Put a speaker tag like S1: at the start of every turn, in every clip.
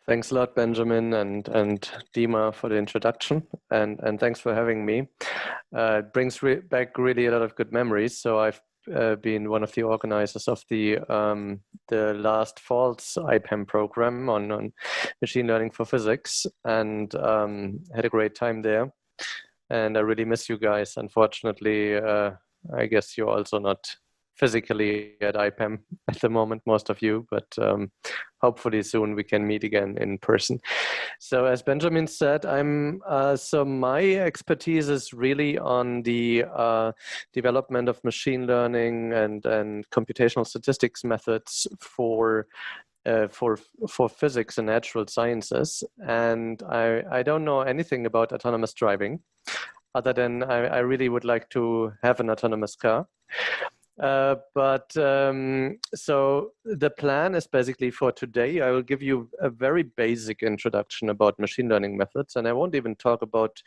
S1: Thanks a lot, Benjamin and Dima, for the introduction, and thanks for having me. It brings back really a lot of good memories. So I've been one of the organizers of the last fall's IPAM program on machine learning for physics, and had a great time there. And I really miss you guys. Unfortunately, I guess you're also not physically at IPAM at the moment, most of you, but hopefully soon we can meet again in person. So as Benjamin said, so my expertise is really on the development of machine learning and computational statistics methods for physics and natural sciences. And I don't know anything about autonomous driving, other than I really would like to have an autonomous car. So the plan is basically for today, I will give you a very basic introduction about machine learning methods, and I won't even talk about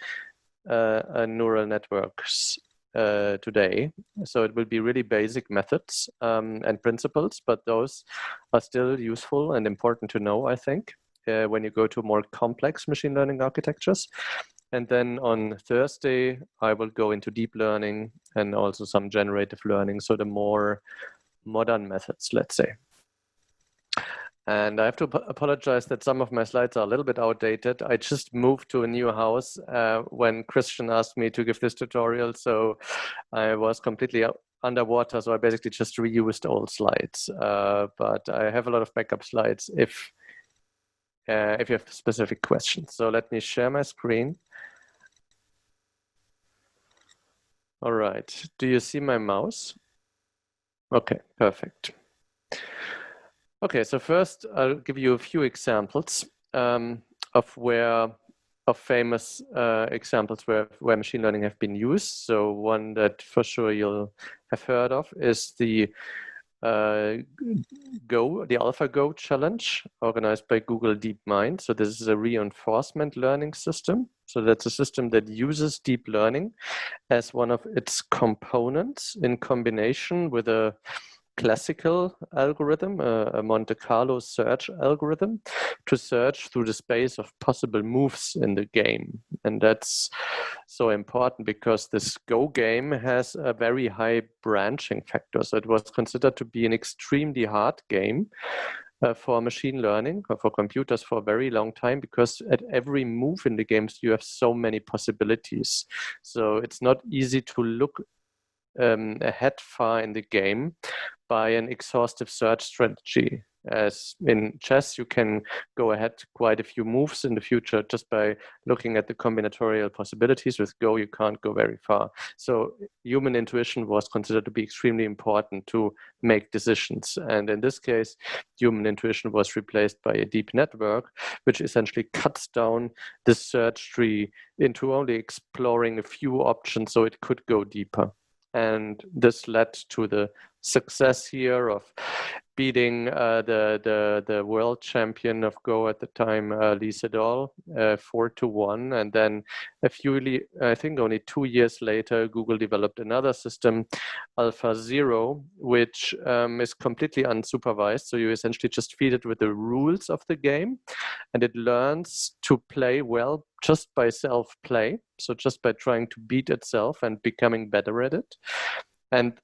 S1: neural networks today. So it will be really basic methods and principles, but those are still useful and important to know, I think, when you go to more complex machine learning architectures. And then on Thursday, I will go into deep learning and also some generative learning, so the more modern methods, let's say. And I have to apologize that some of my slides are a little bit outdated. I just moved to a new house when Christian asked me to give this tutorial, so I was completely underwater, so I basically just reused old slides. But I have a lot of backup slides if you have specific questions. So let me share my screen. All right, do you see my mouse? Okay, perfect. Okay, so first I'll give you a few examples of famous examples where machine learning have been used. So one that for sure you'll have heard of is the AlphaGo challenge organized by Google DeepMind. So this is a reinforcement learning system. So that's a system that uses deep learning as one of its components in combination with a classical algorithm, a Monte Carlo search algorithm, to search through the space of possible moves in the game. And that's so important because this Go game has a very high branching factor. So it was considered to be an extremely hard game for machine learning or for computers for a very long time, because at every move in the games you have so many possibilities. So it's not easy to look ahead far in the game by an exhaustive search strategy. As in chess, you can go ahead quite a few moves in the future just by looking at the combinatorial possibilities. With Go, you can't go very far. So human intuition was considered to be extremely important to make decisions. And in this case, human intuition was replaced by a deep network, which essentially cuts down the search tree into only exploring a few options so it could go deeper. And this led to the success here of beating the world champion of Go at the time, Lee Sedol, 4-1. And then I think only 2 years later, Google developed another system, AlphaZero, which is completely unsupervised. So you essentially just feed it with the rules of the game, and it learns to play well just by self-play. So just by trying to beat itself and becoming better at it. And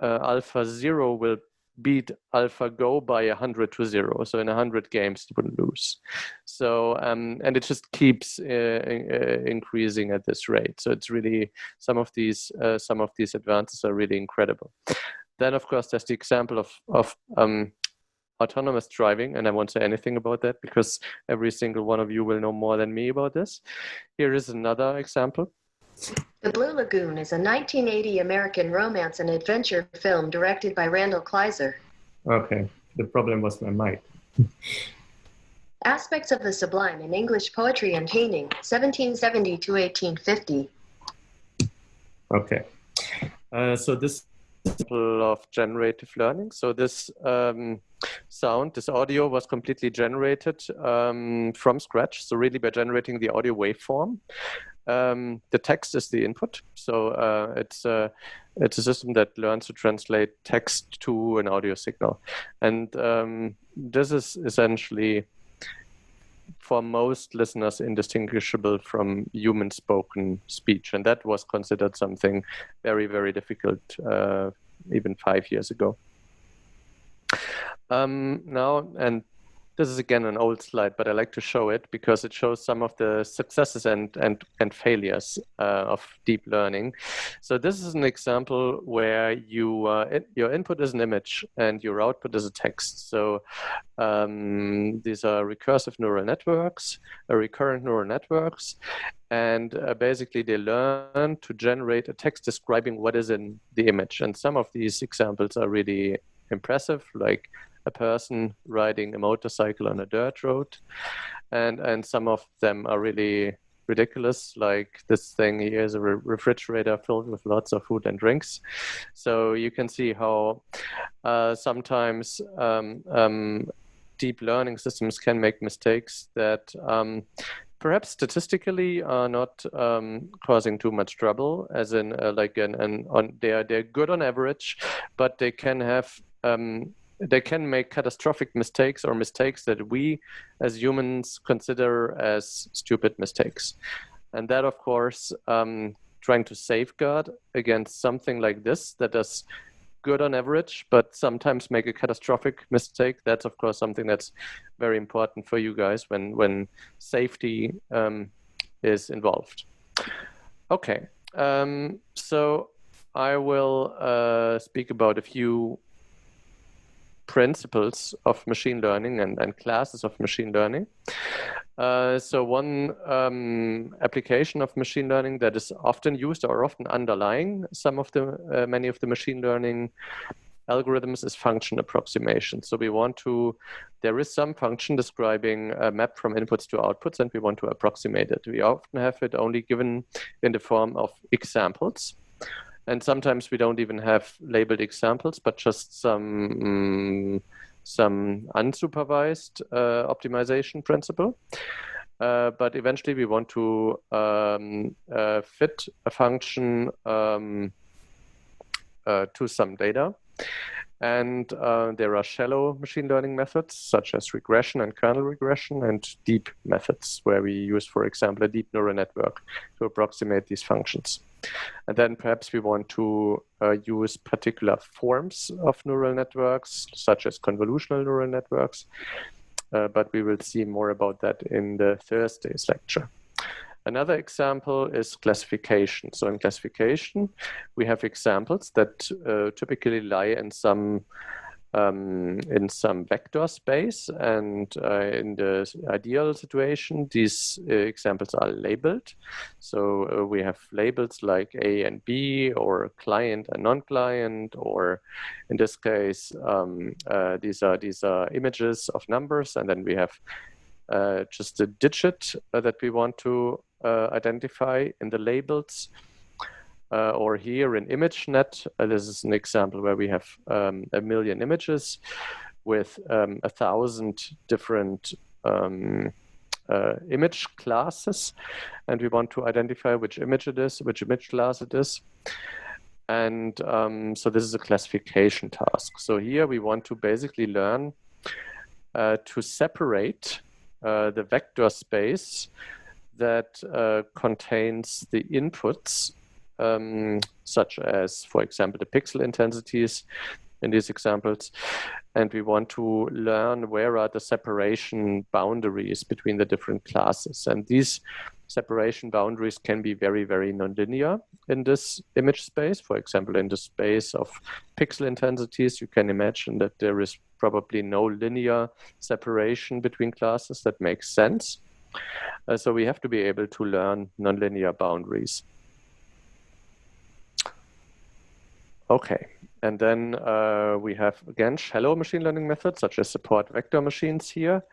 S1: AlphaZero will beat AlphaGo by 100-0. So in 100 games, it will lose. So and it just keeps increasing at this rate. So it's really some of these advances are really incredible. Then of course there's the example of autonomous driving, and I won't say anything about that because every single one of you will know more than me about this. Here is another example.
S2: The Blue Lagoon is a 1980 American romance and adventure film directed by Randall Kleiser.
S1: Okay, the problem was my mic.
S2: Aspects of the Sublime in English Poetry and Painting, 1770 to 1850.
S1: Okay, so this example of generative learning. So this this audio was completely generated from scratch. So really by generating the audio waveform. The text is the input, so it's a system that learns to translate text to an audio signal, and this is essentially for most listeners indistinguishable from human spoken speech. And that was considered something very, very difficult even 5 years ago. Now, and this is again an old slide, but I like to show it because it shows some of the successes and failures of deep learning. So this is an example where your input is an image and your output is a text. So these are recursive neural networks, recurrent neural networks, and basically they learn to generate a text describing what is in the image. And some of these examples are really impressive, like a person riding a motorcycle on a dirt road, and some of them are really ridiculous, like this thing here is a refrigerator filled with lots of food and drinks. So you can see how sometimes deep learning systems can make mistakes that perhaps statistically are not causing too much trouble, as in they're good on average, but they can have they can make catastrophic mistakes or mistakes that we as humans consider as stupid mistakes. And that, of course, trying to safeguard against something like this that is good on average, but sometimes make a catastrophic mistake, that's, of course, something that's very important for you guys when safety is involved. Okay, so I will speak about a few principles of machine learning and classes of machine learning. So one application of machine learning that is often used or often underlying some of the many of the machine learning algorithms is function approximation. So we want to, there is some function describing a map from inputs to outputs, and we want to approximate it. We often have it only given in the form of examples. And sometimes we don't even have labeled examples, but just some unsupervised optimization principle. But eventually we want to fit a function to some data. And there are shallow machine learning methods, such as regression and kernel regression, and deep methods, where we use, for example, a deep neural network to approximate these functions. And then perhaps we want to use particular forms of neural networks, such as convolutional neural networks. But we will see more about that in the Thursday's lecture. Another example is classification. So in classification, we have examples that typically lie in some vector space, and in the ideal situation, these examples are labeled. So we have labels like A and B, or client and non-client, or in this case, these are images of numbers, and then we have just a digit that we want to identify in the labels. Or here in ImageNet, this is an example where we have 1 million images with 1,000 different image classes, and we want to identify which image it is, which image class it is. And so this is a classification task. So here we want to basically learn to separate the vector space that contains the inputs, such as, for example, the pixel intensities in these examples. And we want to learn where are the separation boundaries between the different classes. And these separation boundaries can be very, very nonlinear in this image space. For example, in the space of pixel intensities, you can imagine that there is probably no linear separation between classes that makes sense. So we have to be able to learn nonlinear boundaries. Okay, and then we have, again, shallow machine learning methods, such as support vector machines here.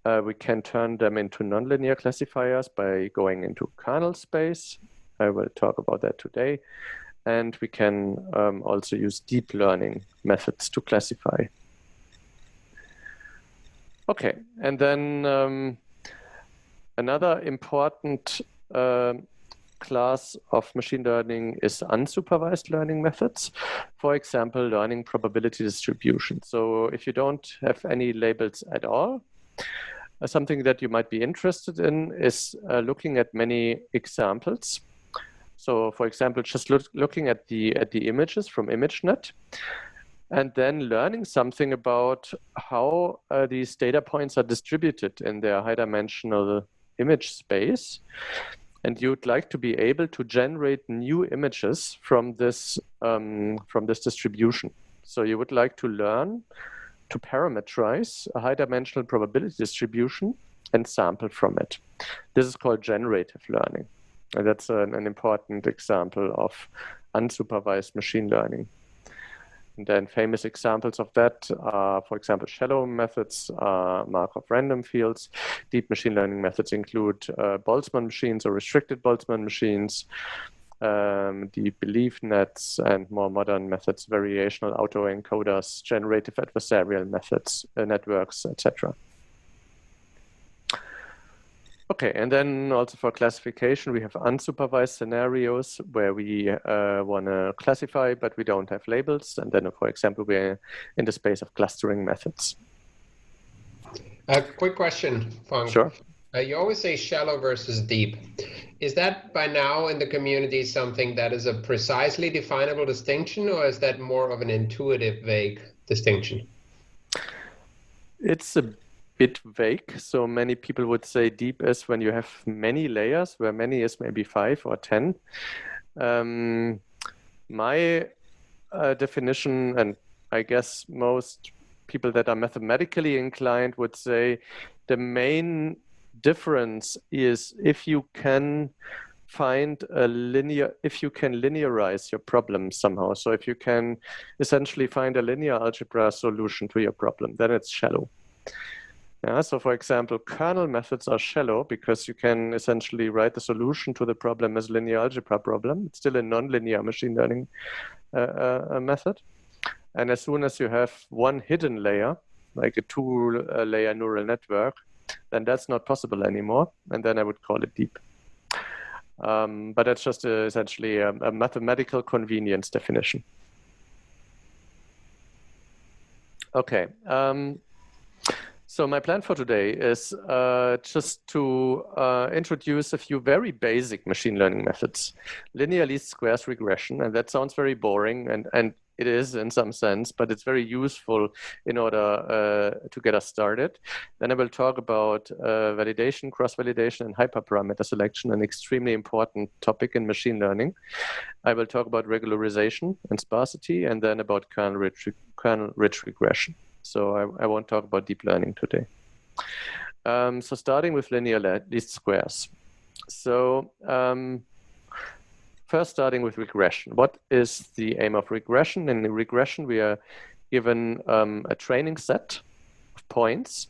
S1: We can turn them into nonlinear classifiers by going into kernel space. I will talk about that today. And we can also use deep learning methods to classify. Okay, and then another important class of machine learning is unsupervised learning methods. For example, learning probability distribution. So if you don't have any labels at all, something that you might be interested in is looking at many examples. So, for example, just looking at the images from ImageNet, and then learning something about how these data points are distributed in their high-dimensional image space. And you'd like to be able to generate new images from this distribution. So you would like to learn to parameterize a high-dimensional probability distribution and sample from it. This is called generative learning. And that's an important example of unsupervised machine learning. And then famous examples of that are, for example, shallow methods, Markov random fields. Deep machine learning methods include Boltzmann machines or restricted Boltzmann machines, deep belief nets, and more modern methods, variational autoencoders, generative adversarial methods, networks, etc. Okay, and then also for classification, we have unsupervised scenarios where we want to classify, but we don't have labels. And then, for example, we're in the space of clustering methods.
S3: A quick question, Fong.
S1: Sure.
S3: You always say shallow versus deep. Is that by now in the community something that is a precisely definable distinction, or is that more of an intuitive, vague distinction?
S1: It's a bit vague. So many people would say deep is when you have many layers, where many is maybe 5 or 10. My definition, and I guess most people that are mathematically inclined would say the main difference is if you can find if you can linearize your problem somehow. So if you can essentially find a linear algebra solution to your problem, then it's shallow. Yeah, so for example, kernel methods are shallow because you can essentially write the solution to the problem as linear algebra problem. It's still a nonlinear machine learning method. And as soon as you have one hidden layer, like a two-layer neural network, then that's not possible anymore. And then I would call it deep. But that's just essentially a mathematical convenience definition. Okay. So my plan for today is just to introduce a few very basic machine learning methods. Linear least squares regression, and that sounds very boring, and it is in some sense, but it's very useful in order to get us started. Then I will talk about validation, cross-validation, and hyperparameter selection, an extremely important topic in machine learning. I will talk about regularization and sparsity, and then about kernel-rich regression. So I won't talk about deep learning today. So starting with linear least squares. So first starting with regression. What is the aim of regression? In regression, we are given a training set of points.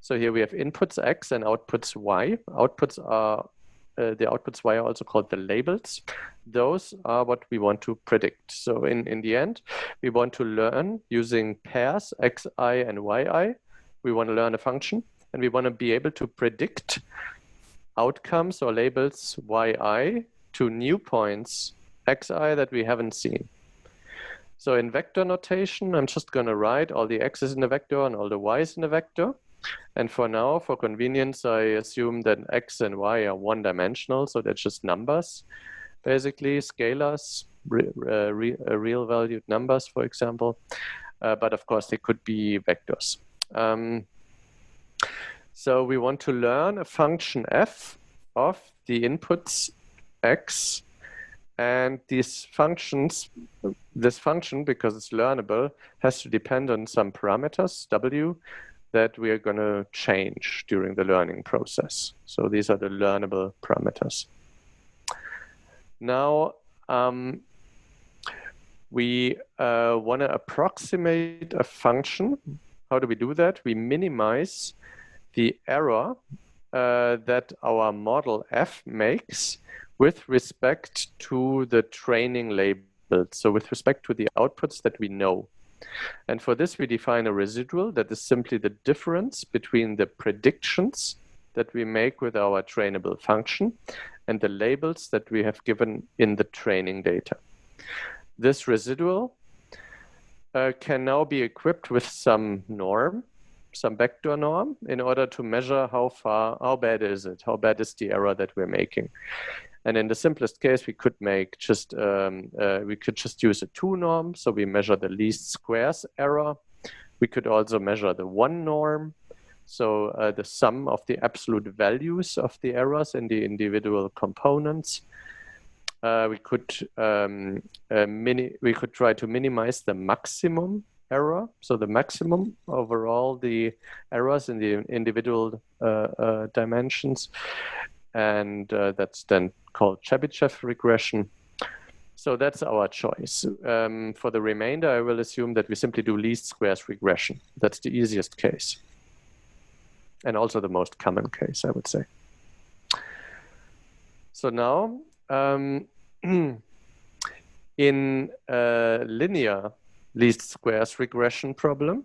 S1: So here we have inputs X and outputs Y. Outputs are the outputs Y are also called the labels. Those are what we want to predict. So in the end, we want to learn using pairs Xi and Yi. We want to learn a function, and we want to be able to predict outcomes or labels Yi to new points Xi that we haven't seen. So in vector notation, I'm just going to write all the X's in a vector and all the Y's in a vector. And for now, for convenience, I assume that X and Y are one-dimensional, so they're just numbers, basically, scalars, real-valued numbers, for example. But of course, they could be vectors. So we want to learn a function f of the inputs X, and these functions, this function, because it's learnable, has to depend on some parameters, W, that we are going to change during the learning process. So these are the learnable parameters. Now, we want to approximate a function. How do we do that? We minimize the error that our model F makes with respect to the training label. So with respect to the outputs that we know. And for this, we define a residual that is simply the difference between the predictions that we make with our trainable function and the labels that we have given in the training data. This residual can now be equipped with some norm. some backdoor norm in order to measure how bad is it, how bad is the error that we're making. And in the simplest case, we could make just we could just use a 2 norm, so we measure the least squares error. We could also measure the 1 norm, so the sum of the absolute values of the errors in the individual components. We could try to minimize the maximum error, so the maximum overall the errors in the individual dimensions, and that's then called Chebyshev regression. So that's our choice. For the remainder, I will assume that we simply do least squares regression. That's the easiest case, and also the most common case, I would say. So now, in a linear least squares regression problem,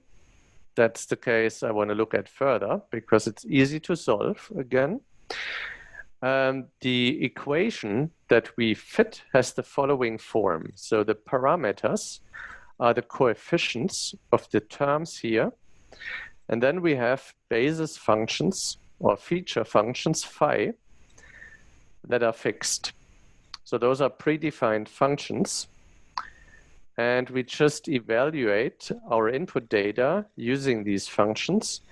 S1: that's the case I want to look at further because it's easy to solve again. The equation that we fit has the following form. So the parameters are the coefficients of the terms here. And then we have basis functions or feature functions phi that are fixed. So those are predefined functions. And we just evaluate our input data using these functions.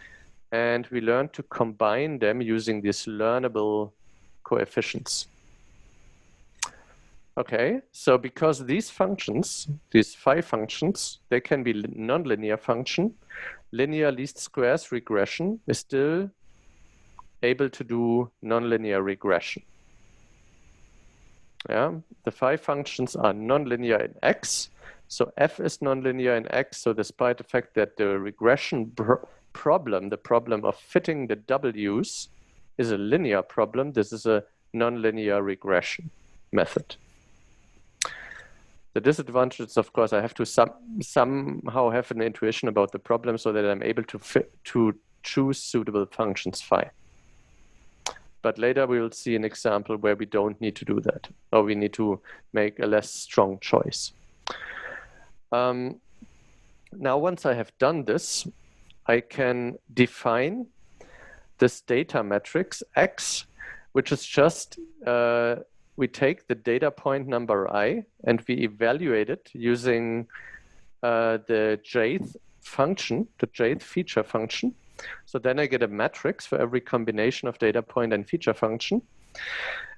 S1: And we learn to combine them using these learnable coefficients. Okay, so because these functions, these phi functions, they can be nonlinear function, linear least squares regression is still able to do nonlinear regression. Yeah, the phi functions are nonlinear in X, so F is nonlinear in X, so despite the fact that the regression problem, the problem of fitting the W's, is a linear problem, this is a nonlinear regression method. The disadvantage is, of course, I have to somehow have an intuition about the problem so that I'm able to choose suitable functions phi. But later we will see an example where we don't need to do that, or we need to make a less strong choice. Now, once I have done this, I can define this data matrix X, which is just, we take the data point number I and we evaluate it using the jth function, the jth feature function. So then I get a matrix for every combination of data point and feature function.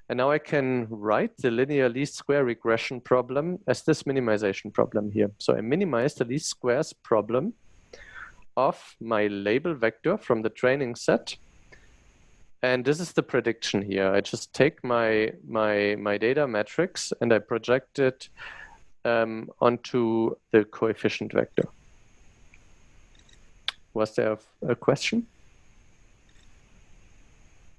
S1: And now I can write the linear least square regression problem as this minimization problem here. So I minimize the least squares problem of my label vector from the training set. And this is the prediction here. I just take my data matrix and I project it onto the coefficient vector. Was there a question?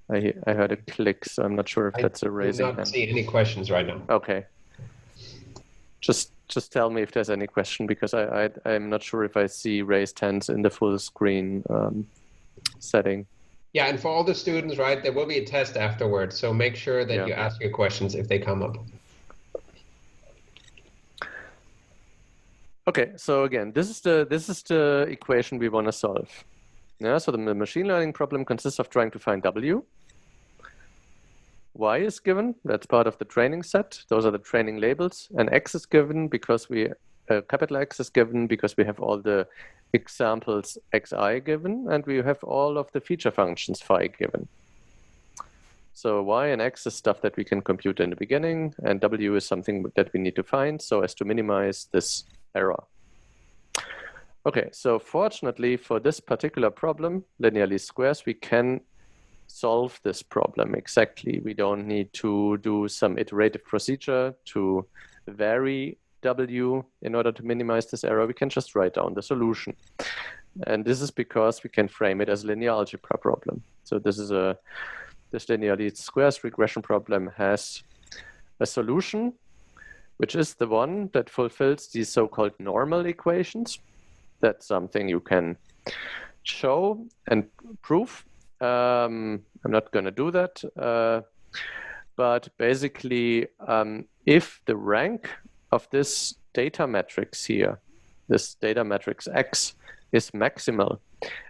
S1: I heard a click, so I'm not sure if that's a raising hand.
S3: I do not see any questions right now.
S1: Okay. Just tell me if there's any question, because I'm not sure if I see raised hands in the full screen setting.
S3: Yeah, and for all the students, right, there will be a test afterwards, so make sure that you ask your questions if they come up. Okay, so again, this is the equation we want to solve. Yeah, so the machine learning problem consists of trying to find W. Y is given, that's part of the training set. Those are the training labels. And X is given because capital X is given because we have all the examples Xi given, and we have all of the feature functions phi given. So Y and X is stuff that we can compute in the beginning, and W is something that we need to find so as to minimize this error. Okay, so fortunately for this particular problem, linear least squares, we can solve this problem exactly. We don't need to do some iterative procedure to vary W in order to minimize this error. We can just write down the solution. And this is because we can frame it as a linear algebra problem. So this linear least squares regression problem has a solution, which is the one that fulfills these so-called normal equations. That's something you can show and prove. I'm not going to do that. But basically, if the rank of this data matrix here, this data matrix X, is maximal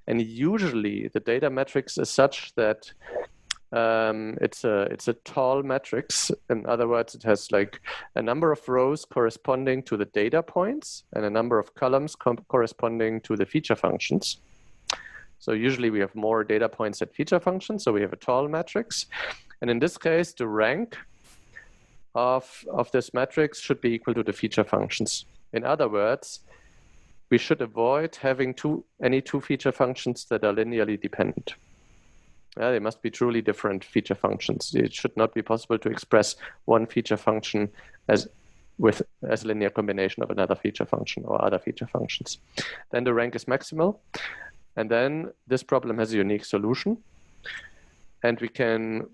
S1: And usually the data matrix is such that it's a tall matrix. In other words, it has like a number of rows corresponding to the data points and a number of columns corresponding to the feature functions. So usually we have more data points than feature functions, so we have a tall matrix. And in this case, the rank of this matrix should be equal to the feature functions. In other words, we should avoid having any two feature functions that are linearly dependent. They must be truly different feature functions. It should not be possible to express one feature function as a linear combination of another feature function or other feature functions. Then the rank is maximal. And then this problem has a unique solution. And we can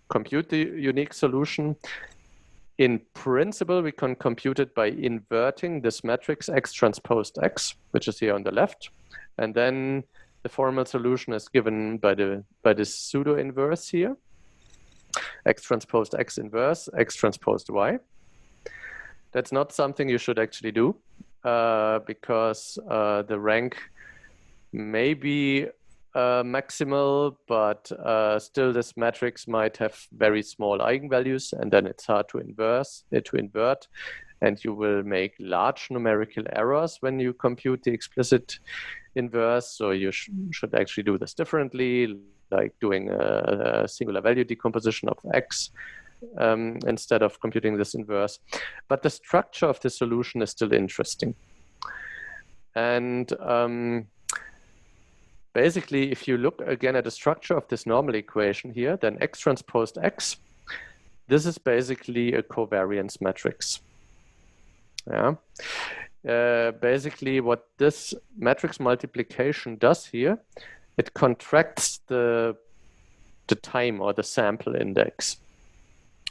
S1: compute the unique solution. In principle, we can compute it by inverting this matrix X transposed X, which is here on the left. And then the formal solution is given by this pseudo inverse here. X transposed X inverse, X transposed Y. That's not something you should actually do because the rank may be maximal, but still this matrix might have very small eigenvalues, and then it's hard to invert, and you will make large numerical errors when you compute the explicit inverse. So you should actually do this differently, like doing a singular value decomposition of X instead of computing this inverse. But the structure of the solution is still interesting. And basically, if you look again at the structure of this normal equation here, then X transposed X, this is basically a covariance matrix. Yeah. Basically, what this matrix multiplication does here, it contracts the time or the sample index.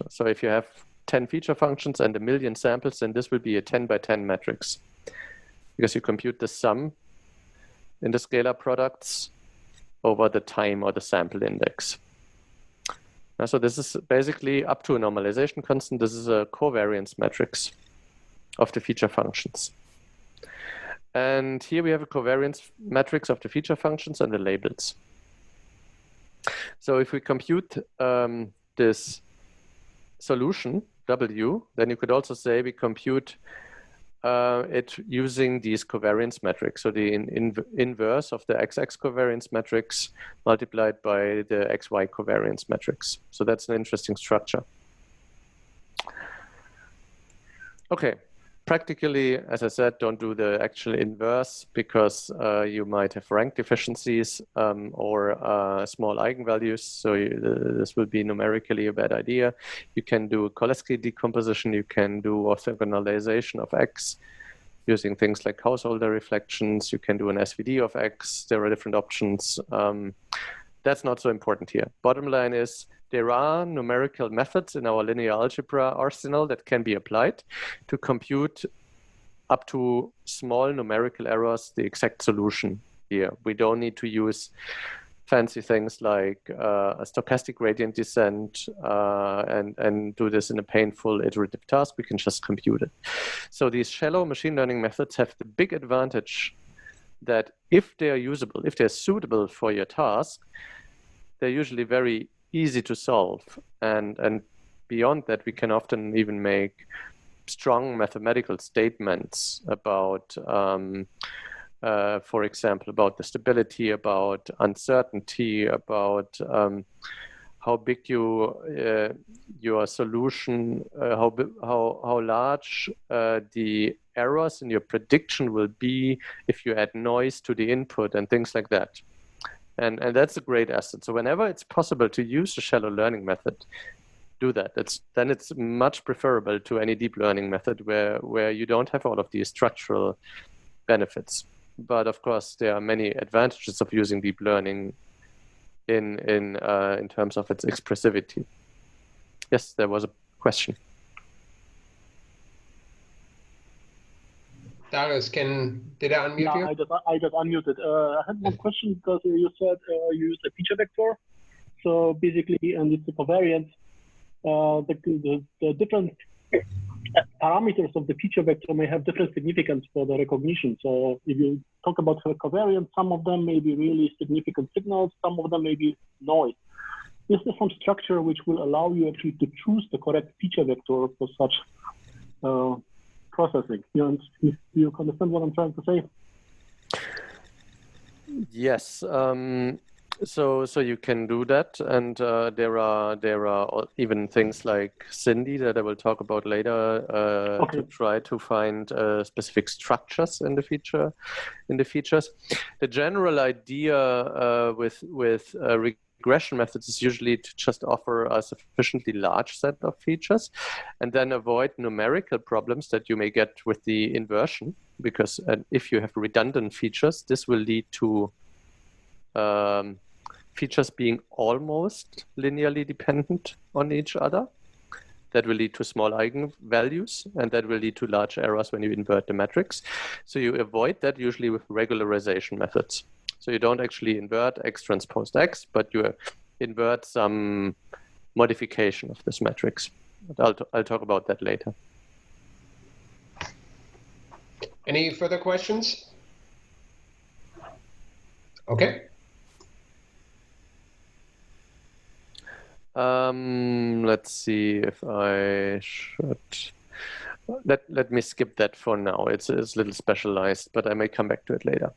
S1: So if you have 10 feature functions and 1 million samples, then this will be a 10 by 10 matrix because you compute the sum in the scalar products over the time or the sample index. So this is basically up to a normalization constant. This is a covariance matrix of the feature functions. And here we have a covariance matrix of the feature functions and the labels. So if we compute this solution, W, then you could also say we compute it using these covariance metrics. So the inverse of the XX covariance matrix multiplied by the XY covariance matrix. So that's an interesting structure. Okay. Practically, as I said, don't do the actual inverse because you might have rank deficiencies or small eigenvalues. So this will be numerically a bad idea. You can do Cholesky decomposition. You can do orthogonalization of X using things like householder reflections. You can do an SVD of X. There are different options. That's not so important here. Bottom line is, there are numerical methods in our linear algebra arsenal that can be applied to compute up to small numerical errors the exact solution here. We don't need to use fancy things like a stochastic gradient descent and do this in a painful iterative task. We can just compute it. So these shallow machine learning methods have the big advantage that if they are usable, if they're suitable for your task, they're usually very easy to solve, and beyond that, we can often even make strong mathematical statements about, for example, about the stability, about uncertainty, about how big your solution, how large the errors in your prediction will be if you add noise to the input and things like that. And that's a great asset. So whenever it's possible to use the shallow learning method, do that. Then it's much preferable to any deep learning method where you don't have all of these structural benefits. But of course, there are many advantages of using deep learning in terms of its expressivity. Yes, there was a question.
S4: Darius, did I unmute you?
S5: I just unmuted. I had one question because you said you used a feature vector. So basically, and it's a covariance, the different parameters of the feature vector may have different significance for the recognition. So if you talk about covariance, some of them may be really significant signals, some of them may be noise. Is there some structure which will allow you actually to choose the correct feature vector for such processing? You understand what I'm trying to say?
S1: Yes. So you can do that, and there are even things like Cindy that I will talk about later to try to find specific structures in the features. The general idea with regression methods is usually to just offer a sufficiently large set of features and then avoid numerical problems that you may get with the inversion, because if you have redundant features, this will lead to features being almost linearly dependent on each other. That will lead to small eigenvalues, and that will lead to large errors when you invert the matrix. So you avoid that usually with regularization methods. So you don't actually invert X transpose X, but you invert some modification of this matrix. I'll talk about that later.
S4: Any further questions? Okay.
S1: Let's see if I should. Let me skip that for now. It's a little specialized, but I may come back to it later.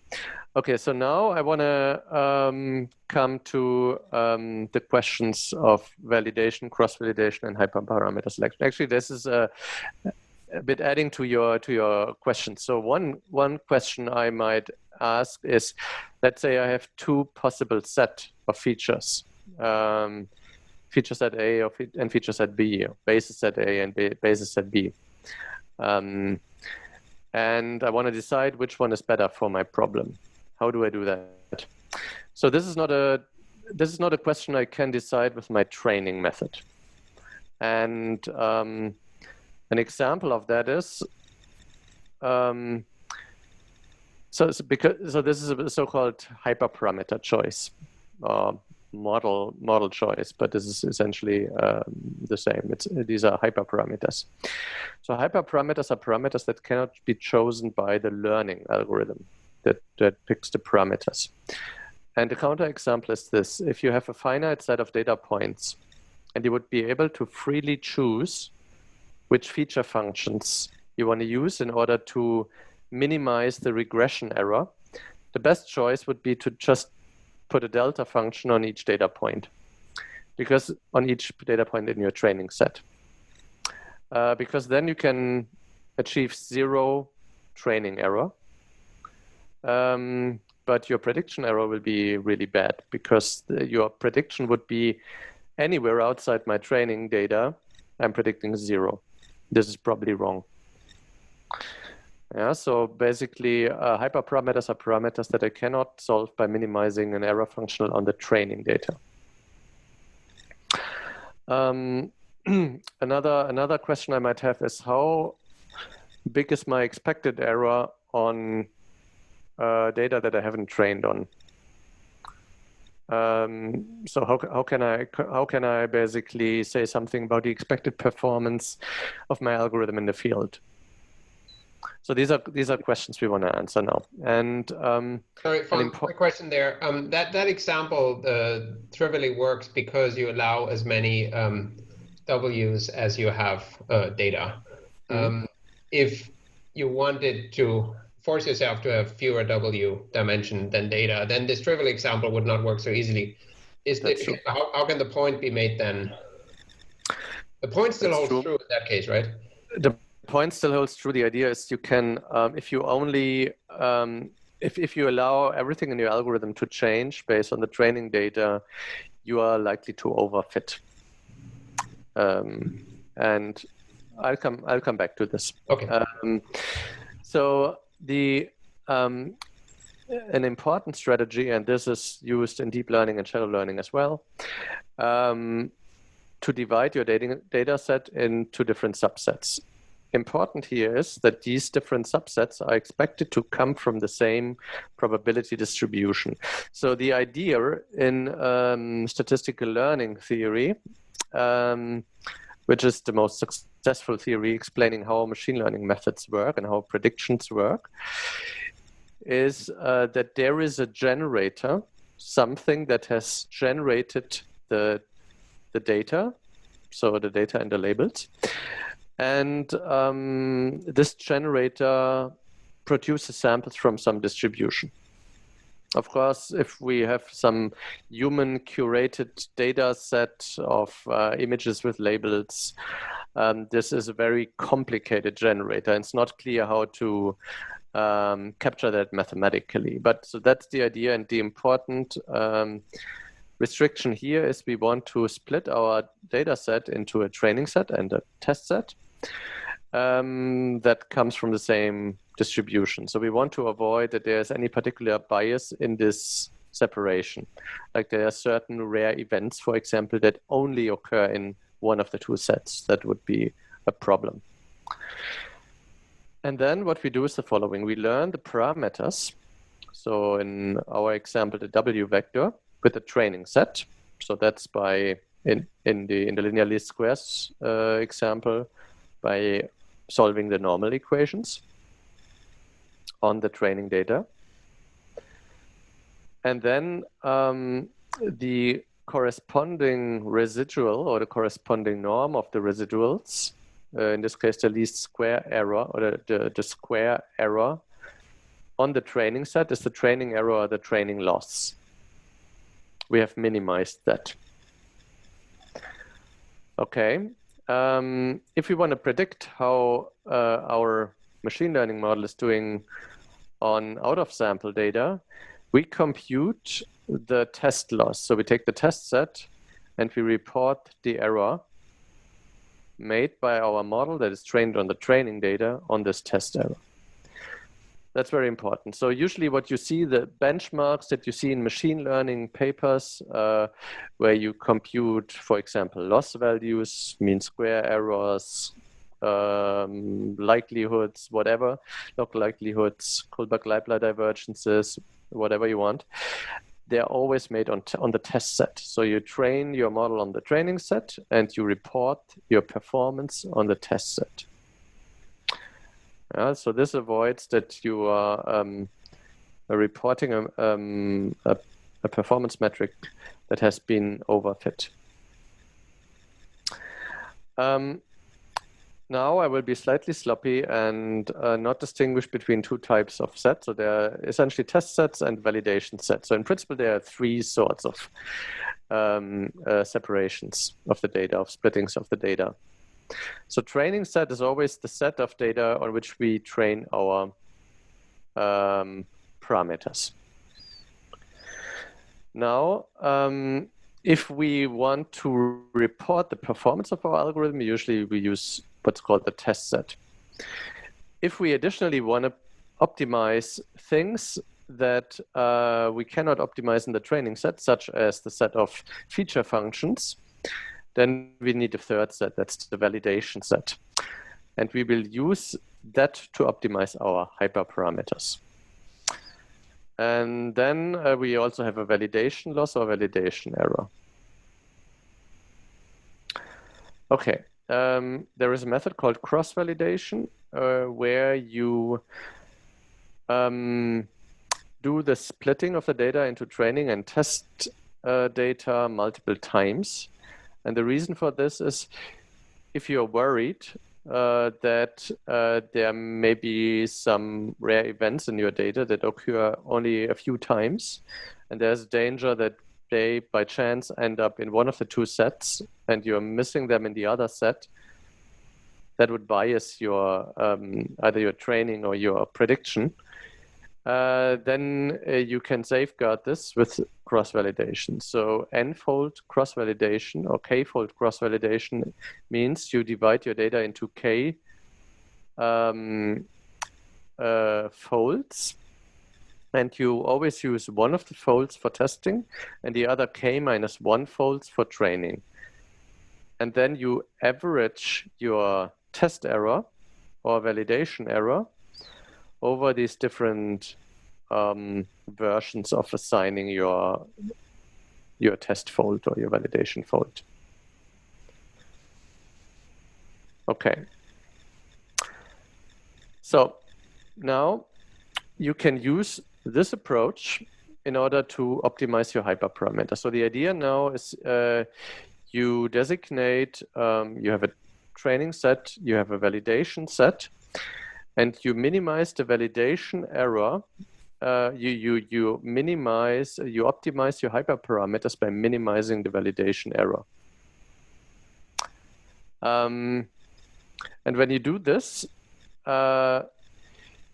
S1: Okay, so now I want to come to the questions of validation, cross-validation, and hyperparameter selection. Actually, this is a bit adding to your question. So one question I might ask is, let's say I have two possible set of features. Feature set A and feature set B, basis set A and basis set B. And I want to decide which one is better for my problem. How do I do that? So this is not a question I can decide with my training method. And an example of that is so this is a so-called hyperparameter choice. Model choice, but this is essentially the same. These are hyperparameters. So hyperparameters are parameters that cannot be chosen by the learning algorithm that picks the parameters. And the counterexample is this: if you have a finite set of data points, and you would be able to freely choose which feature functions you want to use in order to minimize the regression error, the best choice would be to just put a delta function on each data point, because on each data point in your training set, because then you can achieve zero training error, but your prediction error will be really bad, because your prediction would be anywhere outside my training data, I'm predicting 0. This is probably wrong. Yeah, so basically, hyperparameters are parameters that I cannot solve by minimizing an error function on the training data. Another question I might have is, how big is my expected error on data that I haven't trained on? So how can I basically say something about the expected performance of my algorithm in the field? So these are questions we want to answer now. And
S4: sorry, quick question there. That example trivially works because you allow as many W's as you have data. Mm-hmm. If you wanted to force yourself to have fewer W dimension than data, then this trivial example would not work so easily. How can the point be made then? The point still holds true in that case, right?
S1: The point still holds true. The idea is you can, if you only, if you allow everything in your algorithm to change based on the training data, you are likely to overfit. And I'll come back to this.
S4: Okay.
S1: So an important strategy, and this is used in deep learning and shallow learning as well, to divide your data set into different subsets. Important here is that these different subsets are expected to come from the same probability distribution. So the idea in statistical learning theory which is the most successful theory explaining how machine learning methods work and how predictions work, is that there is a generator, something that has generated the data, so the data and the labels. And this generator produces samples from some distribution. Of course, if we have some human curated data set of images with labels, this is a very complicated generator. It's not clear how to capture that mathematically. But so that's the idea, and the important restriction here is we want to split our data set into a training set and a test set that comes from the same distribution. So we want to avoid that there's any particular bias in this separation. Like there are certain rare events, for example, that only occur in one of the two sets. That would be a problem. And then what we do is the following. We learn the parameters. So in our example, the W vector with the training set. So that's by, in the linear least squares example, by solving the normal equations on the training data. And then the corresponding residual or the corresponding norm of the residuals, in this case, the least square error or the square error on the training set is the training error or the training loss. We have minimized that. Okay. If we want to predict how our machine learning model is doing on out-of-sample data, we compute the test loss. So we take the test set and we report the error made by our model that is trained on the training data on this test error. That's very important. So usually what you see, the benchmarks that you see in machine learning papers where you compute, for example, loss values, mean square errors, likelihoods, whatever, log likelihoods, Kullback-Leibler divergences, whatever you want, they're always made on the test set. So you train your model on the training set and you report your performance on the test set. So this avoids that you are reporting a performance metric that has been overfit. Now I will be slightly sloppy and not distinguish between two types of sets. So there are essentially test sets and validation sets. So in principle, there are three sorts of separations of the data, of splittings of the data. So training set is always the set of data on which we train our parameters. Now, if we want to report the performance of our algorithm, usually we use what's called the test set. If we additionally want to optimize things that we cannot optimize in the training set, such as the set of feature functions, then we need a third set, that's the validation set. And we will use that to optimize our hyperparameters. And then we also have a validation loss or validation error. Okay, there is a method called cross-validation where you do the splitting of the data into training and test data multiple times. And the reason for this is if you're worried that there may be some rare events in your data that occur only a few times, and there's a danger that they, by chance, end up in one of the two sets, and you're missing them in the other set, that would bias your either your training or your prediction. Then you can safeguard this with cross-validation. So n-fold cross-validation or k-fold cross-validation means you divide your data into k folds, and you always use one of the folds for testing and the other k-1 folds for training. And then you average your test error or validation error over these different versions of assigning your test fold or your validation fold. Okay. So now you can use this approach in order to optimize your hyperparameter. So the idea now is you designate, you have a training set, you have a validation set, and you minimize the validation error. You optimize your hyperparameters by minimizing the validation error. And when you do this,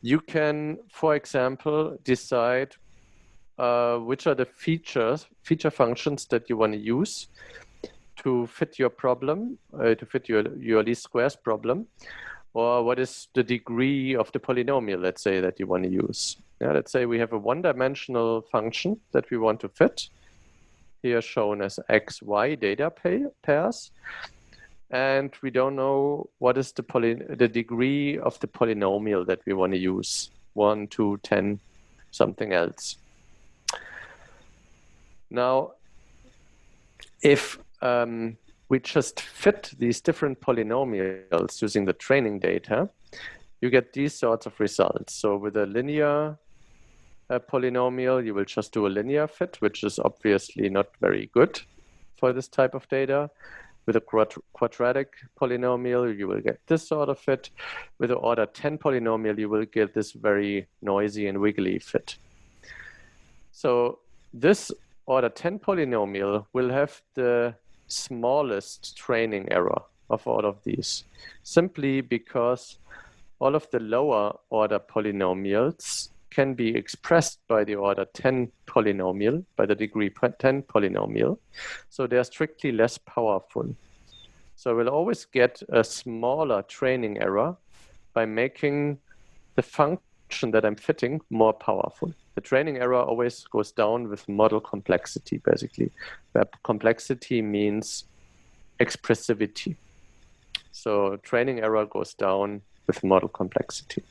S1: you can, for example, decide which are the feature functions that you want to use to fit your problem, to fit your least squares problem, or what is the degree of the polynomial, let's say, that you want to use. Yeah, let's say we have a one-dimensional function that we want to fit, here shown as x, y data pairs, and we don't know what is the degree of the polynomial that we want to use, 1, 2, 10, something else. Now, if we just fit these different polynomials using the training data, you get these sorts of results. So with a linear polynomial, you will just do a linear fit, which is obviously not very good for this type of data. With a quadratic polynomial, you will get this sort of fit. With an order 10 polynomial, you will get this very noisy and wiggly fit. So this order 10 polynomial will have the smallest training error of all of these, simply because all of the lower order polynomials can be expressed by the order 10 polynomial, by the degree 10 polynomial. So they are strictly less powerful. So we'll always get a smaller training error by making the function that I'm fitting more powerful. The training error always goes down with model complexity, basically. Where complexity means expressivity. So training error goes down with model complexity.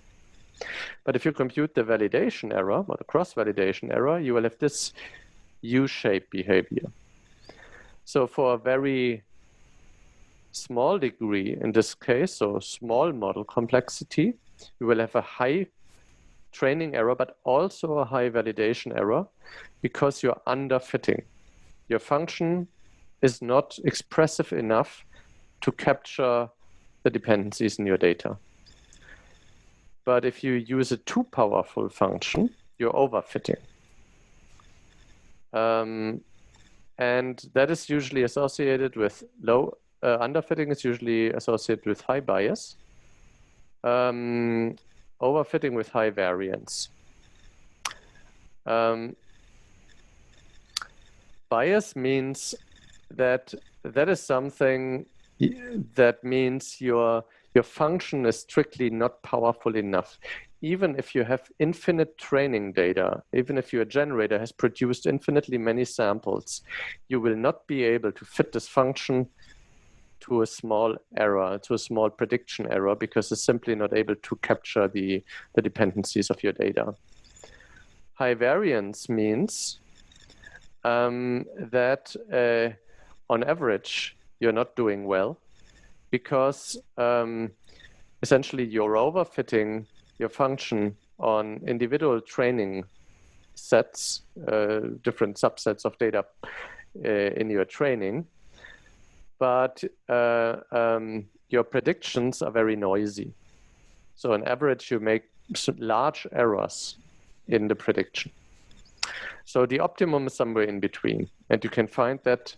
S1: But if you compute the validation error, or the cross-validation error, you will have this U-shaped behavior. So for a very small degree, in this case, so small model complexity, you will have a high training error, but also a high validation error, because you're underfitting. Your function is not expressive enough to capture the dependencies in your data. But if you use a too powerful function, you're overfitting. And that is usually associated with low, underfitting is usually associated with high bias. Overfitting with high variance. Bias means that is something that means your function is strictly not powerful enough. Even if you have infinite training data, even if your generator has produced infinitely many samples, you will not be able to fit this function to a small error, to a small prediction error, because it's simply not able to capture the dependencies of your data. High variance means that on average, you're not doing well, because essentially you're overfitting your function on individual training sets, different subsets of data in your training, but your predictions are very noisy. So on average, you make large errors in the prediction. So the optimum is somewhere in between, and you can find that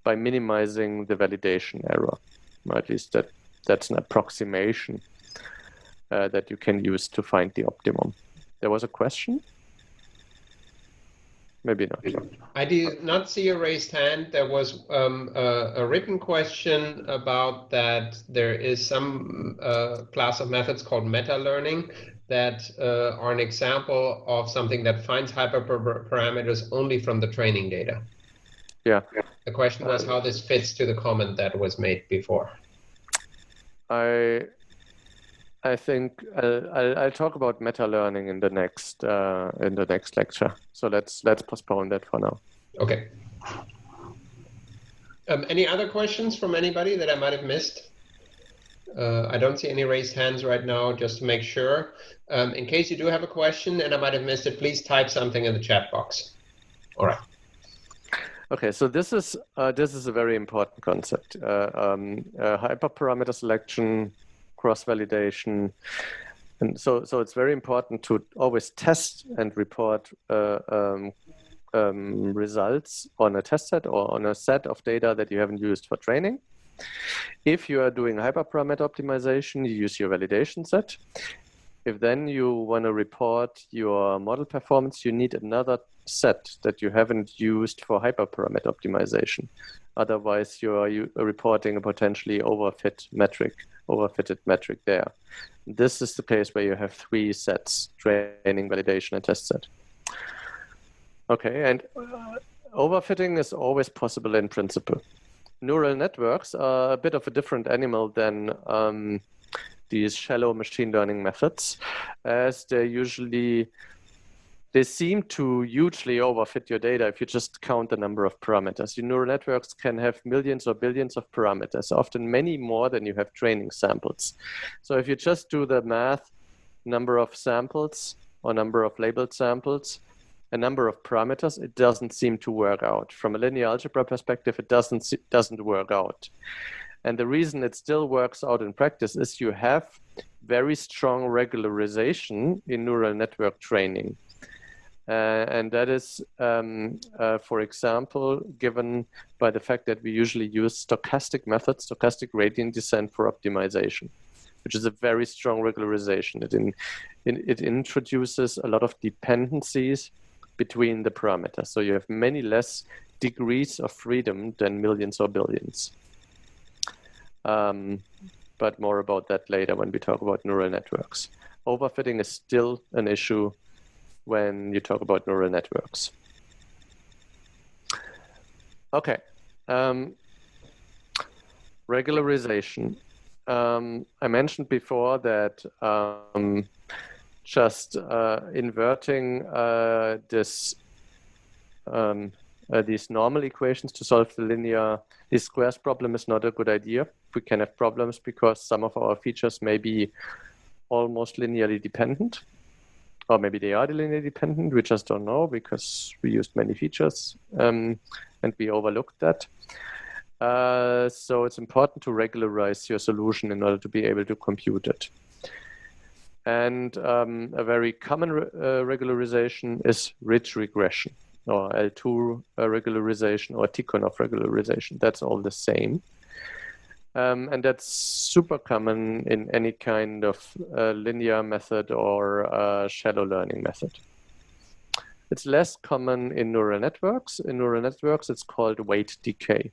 S1: by minimizing the validation error. Or at least that's an approximation that you can use to find the optimum. There was a question? Maybe not.
S4: I did not see a raised hand. There was a written question about that there is some class of methods called meta-learning that are an example of something that finds hyperparameters only from the training data.
S1: Yeah.
S4: The question was how this fits to the comment that was made before.
S1: I think I'll talk about meta learning in the next lecture. So let's postpone that for now.
S4: Okay. Any other questions from anybody that I might have missed? I don't see any raised hands right now, just to make sure. In case you do have a question and I might have missed it, please type something in the chat box. All right.
S1: Okay, so this is a very important concept. Hyperparameter selection, cross-validation. And so it's very important to always test and report results on a test set or on a set of data that you haven't used for training. If you are doing hyperparameter optimization, you use your validation set. If then you want to report your model performance, you need another set that you haven't used for hyperparameter optimization. Otherwise, you are reporting a potentially overfitted metric there. This is the case where you have 3 sets: training, validation, and test set. Okay, and overfitting is always possible in principle. Neural networks are a bit of a different animal than these shallow machine learning methods, as they seem to hugely overfit your data if you just count the number of parameters. Your neural networks can have millions or billions of parameters, often many more than you have training samples. So if you just do the math, number of samples or number of labeled samples, a number of parameters, it doesn't seem to work out. From a linear algebra perspective, it doesn't work out. And the reason it still works out in practice is you have very strong regularization in neural network training. And that is, for example, given by the fact that we usually use stochastic methods, stochastic gradient descent for optimization, which is a very strong regularization. It introduces a lot of dependencies between the parameters. So you have many less degrees of freedom than millions or billions. But more about that later when we talk about neural networks. Overfitting is still an issue when you talk about neural networks. Okay. Regularization. I mentioned before that just inverting these normal equations to solve the least squares problem is not a good idea. We can have problems because some of our features may be almost linearly dependent, or maybe they are linearly dependent. We just don't know because we used many features and we overlooked that. So it's important to regularize your solution in order to be able to compute it. And a very common regularization is ridge regression, or L2 regularization, or Tikhonov regularization. That's all the same. And that's super common in any kind of linear method or shallow learning method. It's less common in neural networks. In neural networks, it's called weight decay.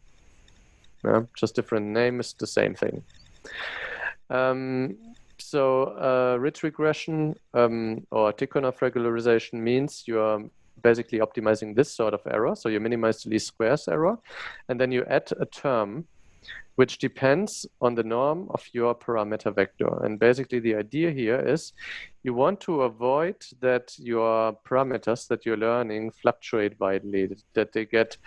S1: Just different name is the same thing. So ridge regression or Tikhonov regularization means you are basically optimizing this sort of error. So you minimize the least squares error, and then you add a term which depends on the norm of your parameter vector. And basically the idea here is you want to avoid that your parameters that you're learning fluctuate widely, that they get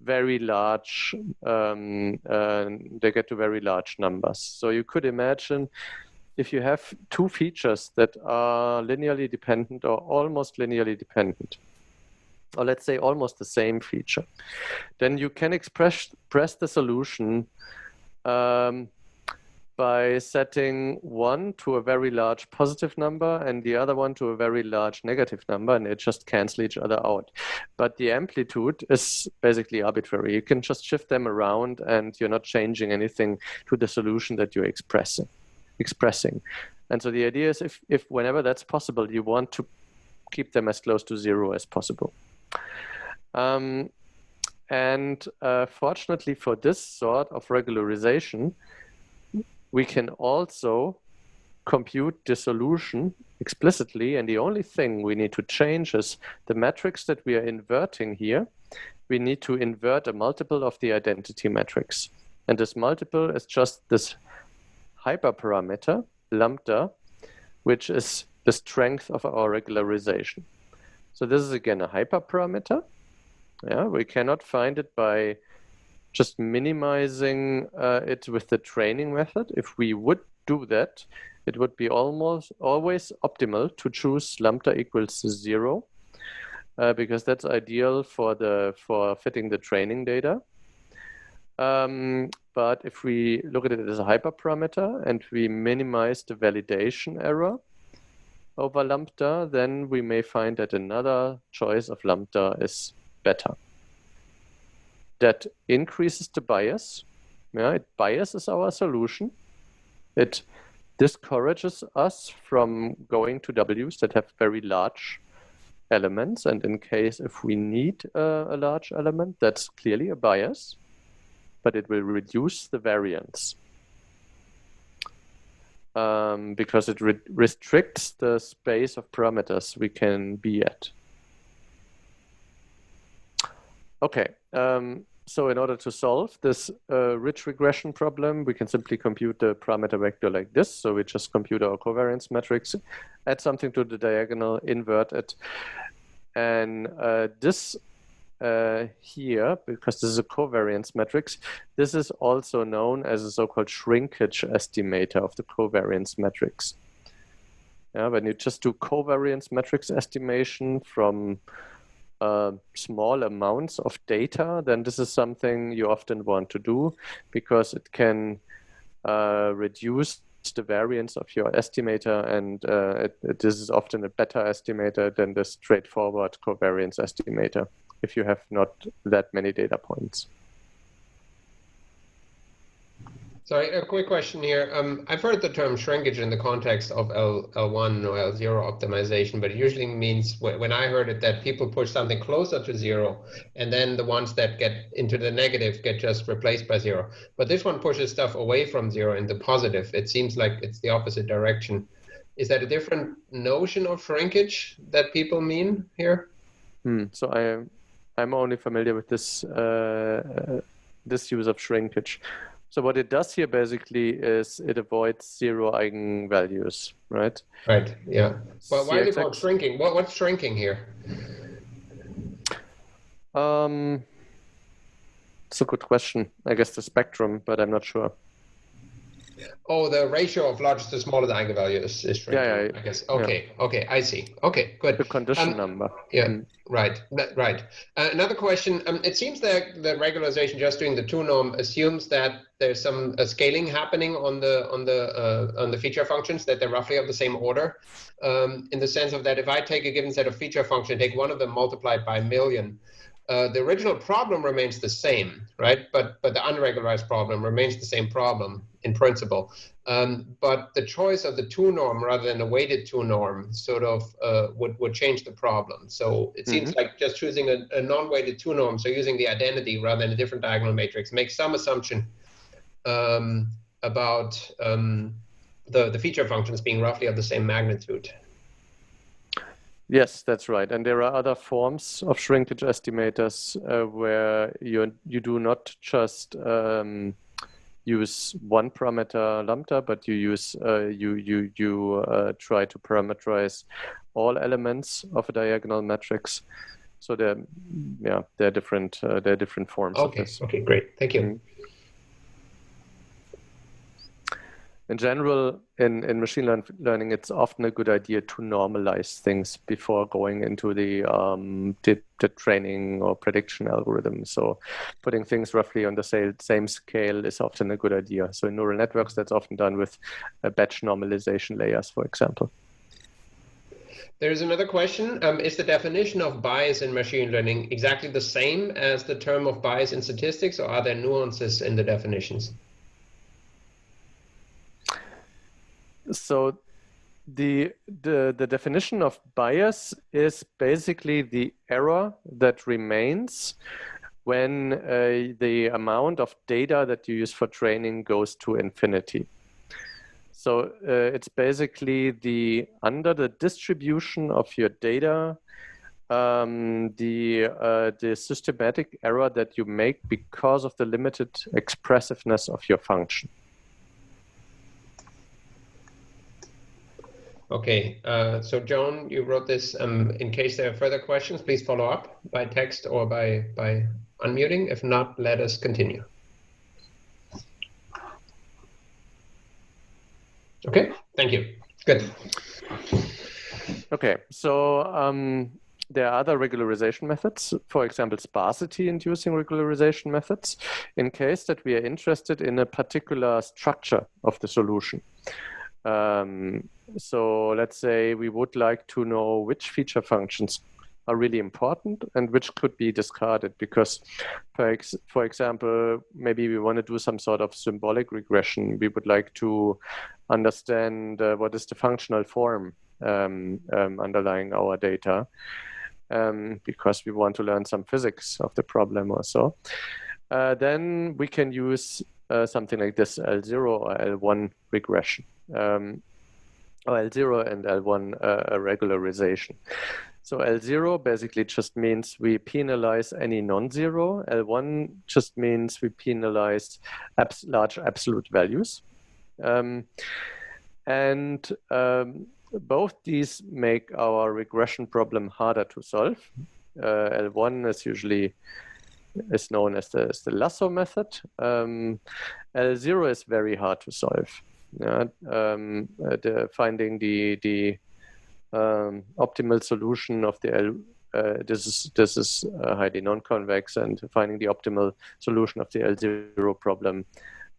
S1: very large, they get to very large numbers. So you could imagine if you have 2 features that are linearly dependent or almost linearly dependent, or let's say almost the same feature, then you can express the solution by setting one to a very large positive number and the other one to a very large negative number, and they just cancel each other out. But the amplitude is basically arbitrary. You can just shift them around and you're not changing anything to the solution that you're expressing. And so the idea is if whenever that's possible, you want to keep them as close to 0 as possible. Fortunately for this sort of regularization, we can also compute the solution explicitly, and the only thing we need to change is the matrix that we are inverting here. We need to invert a multiple of the identity matrix. And this multiple is just this hyperparameter, lambda, which is the strength of our regularization. So this is again a hyperparameter. Yeah, we cannot find it by just minimizing it with the training method. If we would do that, it would be almost always optimal to choose lambda equals 0, because that's ideal for fitting the training data. But if we look at it as a hyperparameter and we minimize the validation error over lambda, then we may find that another choice of lambda is better. That increases the bias. Yeah, it biases our solution. It discourages us from going to W's that have very large elements. And in case if we need a large element, that's clearly a bias, but it will reduce the variance. Because it restricts the space of parameters we can be at. Okay, so in order to solve this rich regression problem, we can simply compute the parameter vector like this. So we just compute our covariance matrix, add something to the diagonal, invert it. And this here, because this is a covariance matrix, this is also known as a so-called shrinkage estimator of the covariance matrix. Yeah, when you just do covariance matrix estimation from small amounts of data, then this is something you often want to do because it can reduce the variance of your estimator, and this is often a better estimator than the straightforward covariance estimator if you have not that many data points.
S4: Sorry, a quick question here. I've heard the term shrinkage in the context of L1 or L0 optimization, but it usually means, when I heard it, that people push something closer to 0, and then the ones that get into the negative get just replaced by 0. But this one pushes stuff away from 0 into positive. It seems like it's the opposite direction. Is that a different notion of shrinkage that people mean here?
S1: So I'm only familiar with this this use of shrinkage. So what it does here basically is it avoids 0 eigenvalues, right?
S4: Right, yeah. Well, why is it called shrinking? What's shrinking here?
S1: It's a good question. I guess the spectrum, but I'm not sure.
S4: Oh, the ratio of largest to smallest eigenvalue is shrinking,
S1: yeah,
S4: I guess. Okay, yeah. Okay, I see. Okay, good.
S1: The condition number.
S4: Yeah, right. Another question. It seems that the regularization just doing the 2 norm assumes that there's some scaling happening on the feature functions, that they're roughly of the same order, in the sense of that if I take a given set of feature functions, take one of them multiplied by 1,000,000, the original problem remains the same, right? But the unregularized problem remains the same problem in principle. But the choice of the 2 norm rather than the weighted 2 norm sort of would change the problem. So it seems like just choosing a non-weighted 2 norm, so using the identity rather than a different diagonal matrix, makes some assumption about the feature functions being roughly of the same magnitude.
S1: Yes, that's right. And there are other forms of shrinkage estimators where you do not just use one parameter lambda, but you use you try to parameterize all elements of a diagonal matrix. So there are different forms of this.
S4: Okay, great. Thank you.
S1: In general, in machine learning, it's often a good idea to normalize things before going into the training or prediction algorithm. So putting things roughly on the same scale is often a good idea. So in neural networks, that's often done with batch normalization layers, for example.
S4: There's another question. Is the definition of bias in machine learning exactly the same as the term of bias in statistics, or are there nuances in the definitions?
S1: So the definition of bias is basically the error that remains when the amount of data that you use for training goes to infinity. So it's basically under the distribution of your data, the systematic error that you make because of the limited expressiveness of your function.
S4: Okay, so Joan, you wrote this. In case there are further questions, please follow up by text or by unmuting. If not, let us continue. Okay, thank you. Good.
S1: Okay, so there are other regularization methods, for example, sparsity-inducing regularization methods, in case that we are interested in a particular structure of the solution. So let's say we would like to know which feature functions are really important and which could be discarded because, for example, maybe we want to do some sort of symbolic regression. We would like to understand what is the functional form underlying our data because we want to learn some physics of the problem or so. Then we can use something like this L0 or L1 regression. Or L0 and L1 regularization. So L0 basically just means we penalize any non-zero. L1 just means we penalize large absolute values. Both these make our regression problem harder to solve. L1 is known as the lasso method. L0 is very hard to solve. Finding the optimal solution of the L. This is highly non-convex, and finding the optimal solution of the L0 problem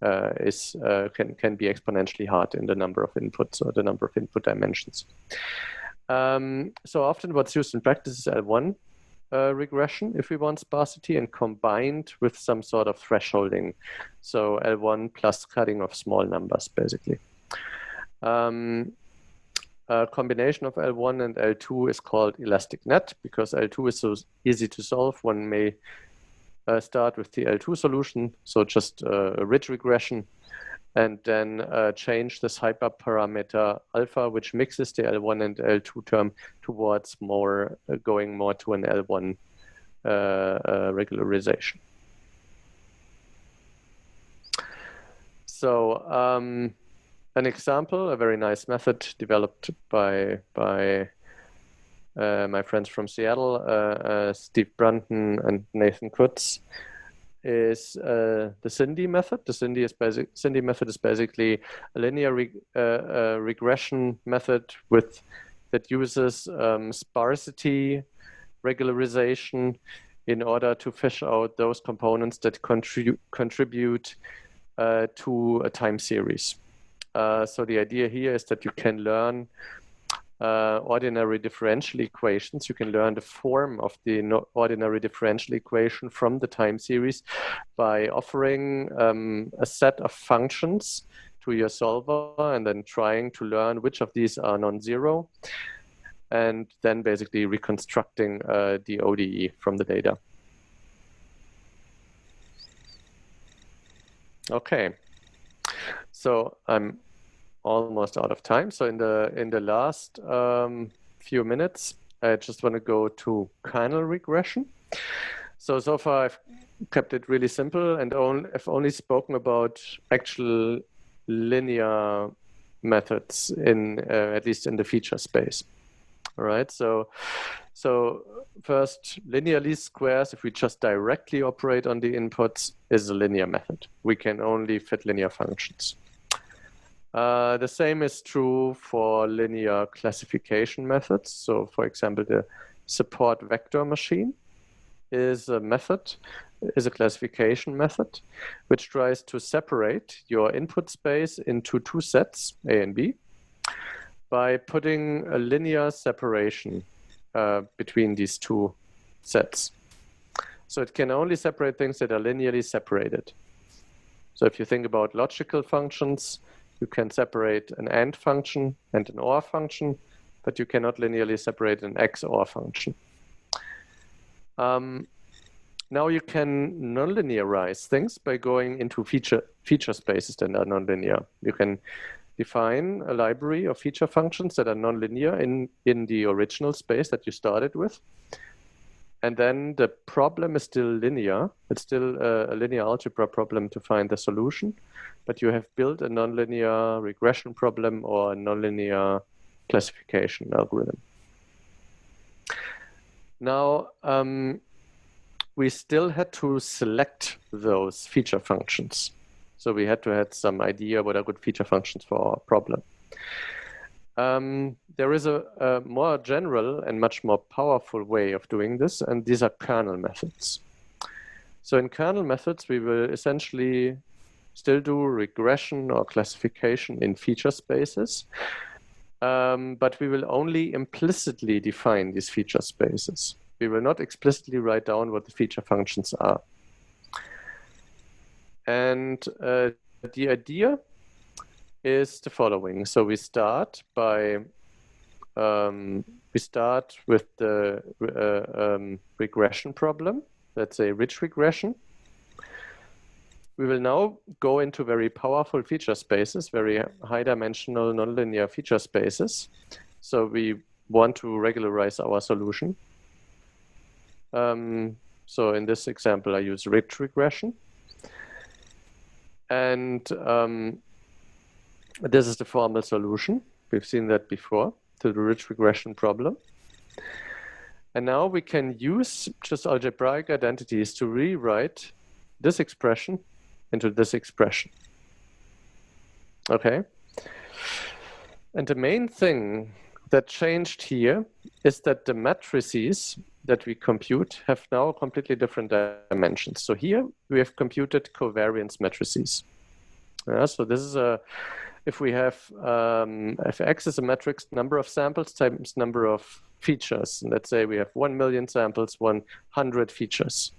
S1: can be exponentially hard in the number of inputs or the number of input dimensions. So often what's used in practice is L1 regression if we want sparsity, and combined with some sort of thresholding. So L1 plus cutting of small numbers, basically. A combination of L1 and L2 is called elastic net because L2 is so easy to solve. One may start with the L2 solution, so just a ridge regression, and then change this hyperparameter alpha, which mixes the L1 and L2 term towards going more to an L1 regularization. So an example, a very nice method developed by my friends from Seattle, Steve Brunton and Nathan Kutz, is the Cindy method. The Cindy method is basically a linear regression method that uses sparsity regularization in order to fish out those components that contribute to a time series. So the idea here is that you can learn ordinary differential equations. You can learn the form of the ordinary differential equation from the time series by offering a set of functions to your solver and then trying to learn which of these are non-zero, and then basically reconstructing the ODE from the data. Okay, so I'm almost out of time. So in the last few minutes, I just want to go to kernel regression. So far I've kept it really simple and I've only spoken about actual linear methods at least in the feature space. All right. So first, linear least squares, if we just directly operate on the inputs, is a linear method. We can only fit linear functions. The same is true for linear classification methods. So for example, the support vector machine is a classification method, which tries to separate your input space into two sets, A and B, by putting a linear separation between these two sets. So it can only separate things that are linearly separated. So if you think about logical functions, you can separate an AND function and an OR function, but you cannot linearly separate an XOR function. Now you can nonlinearize things by going into feature spaces that are nonlinear. You can define a library of feature functions that are nonlinear in the original space that you started with. And then the problem is still linear. It's still a linear algebra problem to find the solution, but you have built a nonlinear regression problem or a nonlinear classification algorithm. Now, we still had to select those feature functions. So we had to have some idea what are good feature functions for our problem. There is a more general and much more powerful way of doing this, and these are kernel methods. So in kernel methods, we will essentially still do regression or classification in feature spaces, but we will only implicitly define these feature spaces. We will not explicitly write down what the feature functions are. And the idea is the following. So we start by with the regression problem. Let's say rich regression. We will now go into very powerful feature spaces, very high-dimensional nonlinear feature spaces. So we want to regularize our solution. So in this example, I use rich regression. And this is the formal solution. We've seen that before to the rich regression problem. And now we can use just algebraic identities to rewrite this expression into this expression. Okay. And the main thing that changed here is that the matrices that we compute have now completely different dimensions. So here we have computed covariance matrices. So this is if we have, if X is a matrix, number of samples times number of features, and let's say we have 1 million samples, 100 features,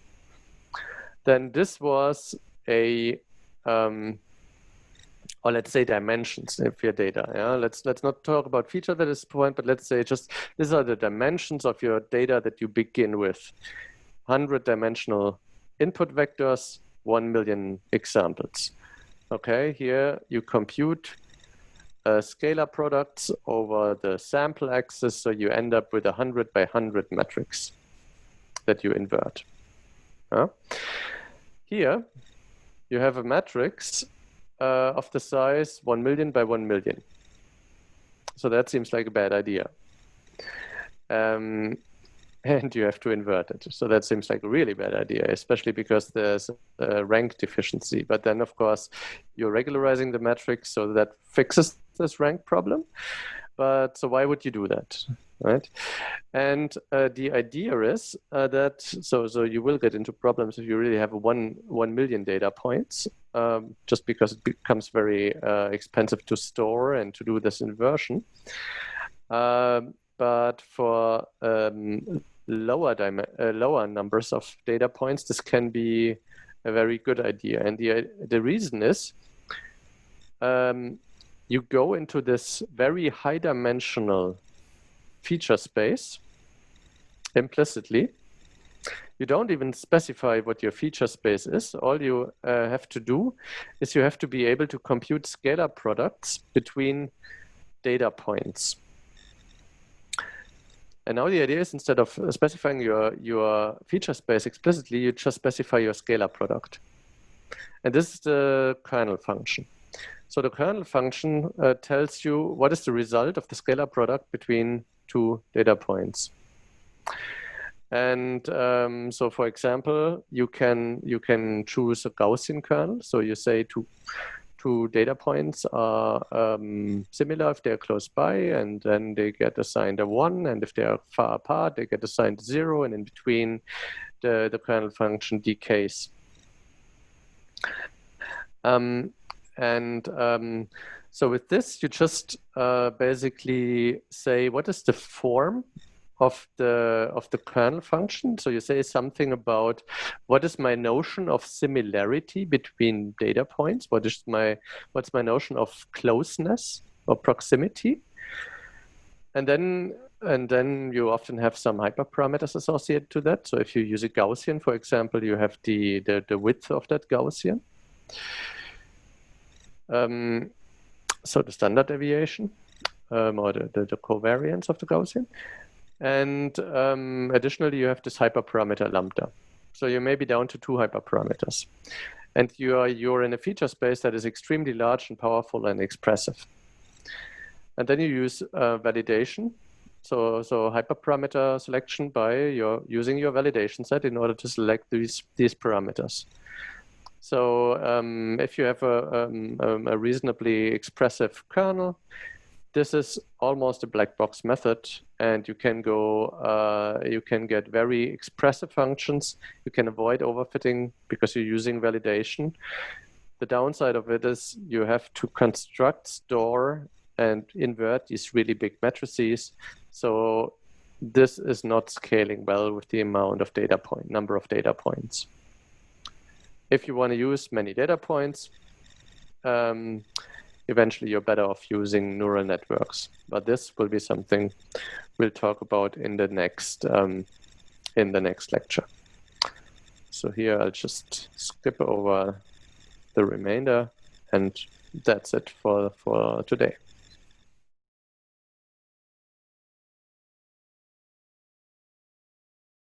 S1: then this was a, or let's say dimensions of your data. Yeah, let's not talk about feature at this point, but let's say just these are the dimensions of your data that you begin with: 100-dimensional input vectors, 1 million examples. Okay, here you compute scalar products over the sample axis, so you end up with a 100 by 100 matrix that you invert. Here you have a matrix of the size 1 million by 1 million. So that seems like a bad idea. And you have to invert it. So that seems like a really bad idea, especially because there's a rank deficiency. But then, of course, you're regularizing the matrix, so that fixes this rank problem. But so why would you do that, right? And the idea is that, so you will get into problems if you really have 1 million data points, just because it becomes very expensive to store and to do this inversion. But for lower numbers of data points, this can be a very good idea. And the reason is you go into this very high-dimensional feature space implicitly. You don't even specify what your feature space is. All you have to do is you have to be able to compute scalar products between data points. And now the idea is, instead of specifying your feature space explicitly, you just specify your scalar product. And this is the kernel function. So the kernel function tells you what is the result of the scalar product between two data points. And so, for example, you can choose a Gaussian kernel. So you say two data points are similar if they're close by, and then they get assigned a 1, and if they are far apart, they get assigned 0, and in between the kernel function decays. So with this, you just basically say what is the form of the kernel function. So you say something about what is my notion of similarity between data points, what's my notion of closeness or proximity, and then you often have some hyperparameters associated to that. So if you use a Gaussian, for example, you have the width of that Gaussian. So the standard deviation or the covariance of the Gaussian. And additionally, you have this hyperparameter lambda. So you may be down to 2 hyperparameters. And you're in a feature space that is extremely large and powerful and expressive. And then you use validation. So hyperparameter selection by using your validation set in order to select these parameters. So if you have a reasonably expressive kernel, this is almost a black box method, and you can get very expressive functions. You can avoid overfitting because you're using validation. The downside of it is you have to construct, store, and invert these really big matrices. So this is not scaling well with the amount of number of data points. If you want to use many data points, eventually you're better off using neural networks. But this will be something we'll talk about in the next lecture. So here I'll just skip over the remainder, and that's it for today.